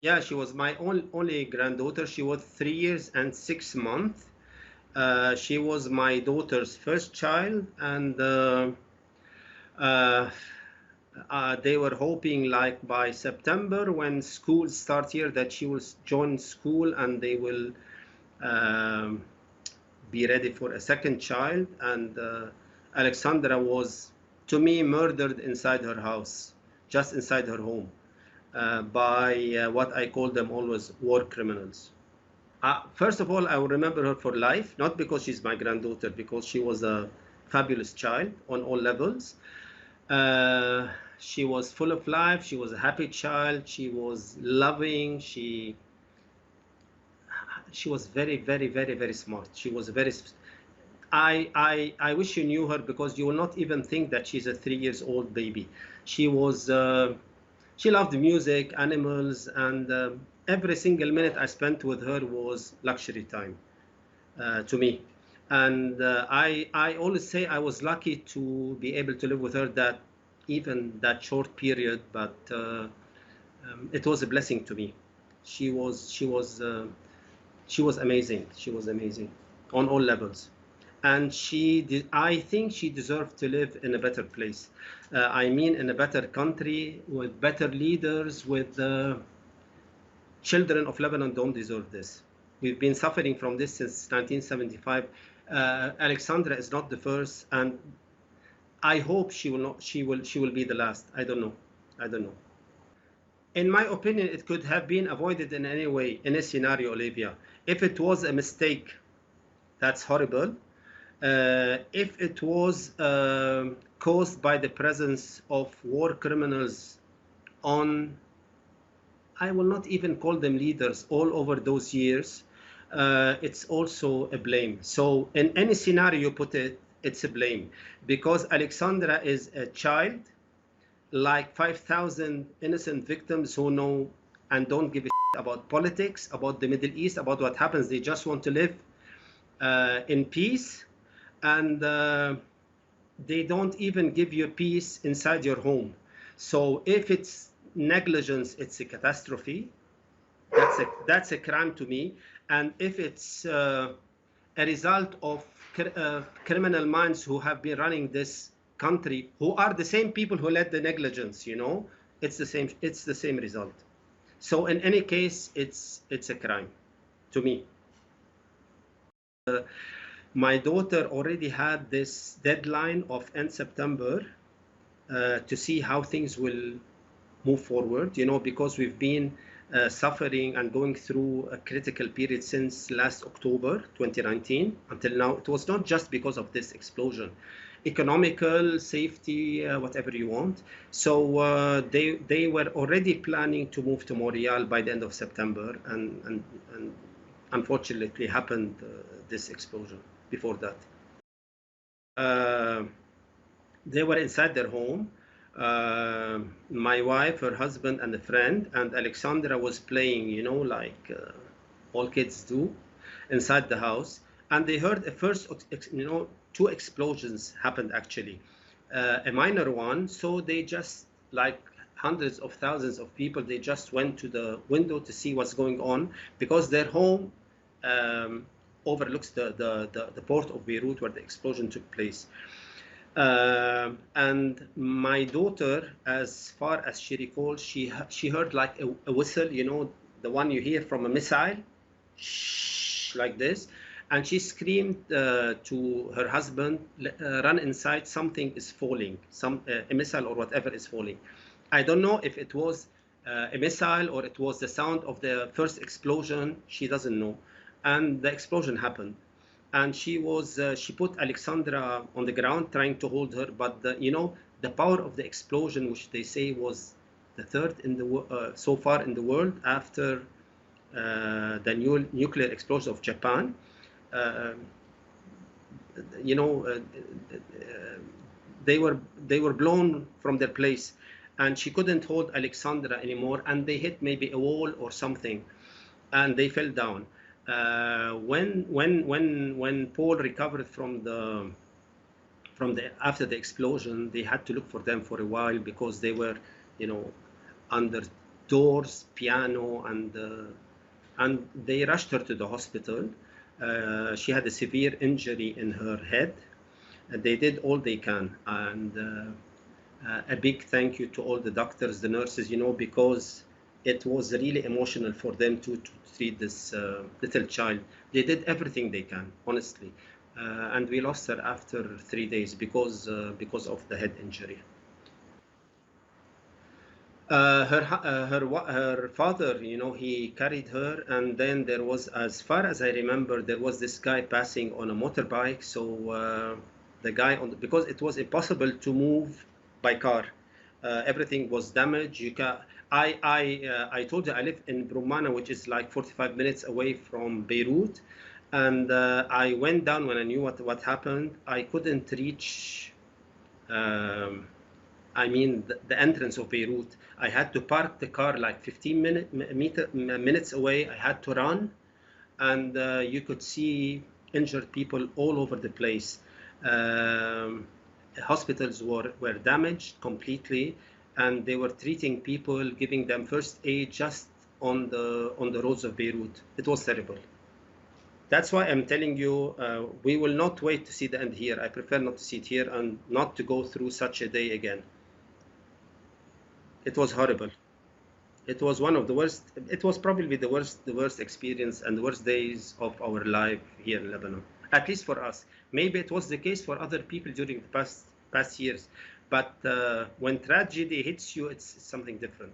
Yeah, she was my only granddaughter. She was 3 years and 6 months. She was my daughter's first child, and uh, they were hoping like by September when school start here that she will join school and they will um, be ready for a second child. And Alexandra was, to me, murdered inside her house, just inside her home, by what I call them always war criminals. First of all, I will remember her for life, not because she's my granddaughter, because she was a fabulous child on all levels. Uh, she was full of life. She was a happy child. She was loving. She was very, very, very, very smart. She was very. I wish you knew her because you will not even think that she's a 3 years old baby. She was. She loved music, animals, and every single minute I spent with her was luxury time to me. And I always say I was lucky to be able to live with her that even that short period, but it was a blessing to me. She was she was uh, she was amazing. She was amazing on all levels, and I think she deserved to live in a better place. I mean, in a better country with better leaders. With children of Lebanon don't deserve this. We've been suffering from this since 1975. Alexandra is not the first, and I hope she will not. She will be the last. I don't know. I don't know. In my opinion, it could have been avoided in any way in a scenario, Olivia. If it was a mistake, that's horrible. If it was caused by the presence of war criminals on, I will not even call them leaders, all over those years, it's also a blame. So in any scenario you put it, it's a blame because Alexandra is a child like 5,000 innocent victims who know and don't give a shit about politics, about the Middle East, about what happens. They just want to live in peace, and they don't even give you peace inside your home. So if it's negligence, it's a catastrophe. That's a crime to me. And if it's a result of criminal minds who have been running this country, who are the same people who led the negligence, it's the same. It's the same result. So in any case, it's a crime to me. My daughter already had this deadline of end September to see how things will move forward, because we've been suffering and going through a critical period since last October 2019 until now. It was not just because of this explosion, economical, safety, whatever you want. So they were already planning to move to Montreal by the end of September, and unfortunately happened this explosion before that. Uh, they were inside their home. My wife, her husband, and a friend, and Alexandra was playing, like all kids do, inside the house. And they heard a first, two explosions happened actually, a minor one. So they just, like hundreds of thousands of people, they just went to the window to see what's going on because their home um, overlooks the port of Beirut where the explosion took place. And my daughter, as far as she recalls, she heard like a whistle, the one you hear from a missile, shh, like this, and she screamed to her husband, "Run inside! Something is falling. A missile or whatever is falling." I don't know if it was a missile or it was the sound of the first explosion. She doesn't know, and the explosion happened. And she put Alexandra on the ground trying to hold her, but the power of the explosion, which they say was the third in so far in the world after the nuclear explosion of Japan. Uh, you know, uh, they were blown from their place, and she couldn't hold Alexandra anymore, and they hit maybe a wall or something, and they fell down. When Paul recovered from the after the explosion, they had to look for them for a while because they were, under doors, piano, and they rushed her to the hospital. She had a severe injury in her head. They did all they can, and a big thank you to all the doctors, the nurses, because it was really emotional for them to treat this little child. They did everything they can, honestly. And we lost her after 3 days because of the head injury. Her father, he carried her, and then there was, as far as I remember, there was this guy passing on a motorbike. So the guy because it was impossible to move by car. Everything was damaged. I told you I live in Brumana, which is like 45 minutes away from Beirut, and I went down when I knew what happened. I couldn't reach. I mean, the entrance of Beirut. I had to park the car like 15 minutes away. I had to run, and you could see injured people all over the place. Um, Hospitals were damaged completely, and they were treating people, giving them first aid just on the roads of Beirut. It was terrible. That's why I'm telling you, we will not wait to see the end here. I prefer not to see it here and not to go through such a day again. It was horrible. It was one of the worst. It was probably the worst experience and the worst days of our life here in Lebanon. At least for us. Maybe it was the case for other people during the past years, but when tragedy hits you, it's something different.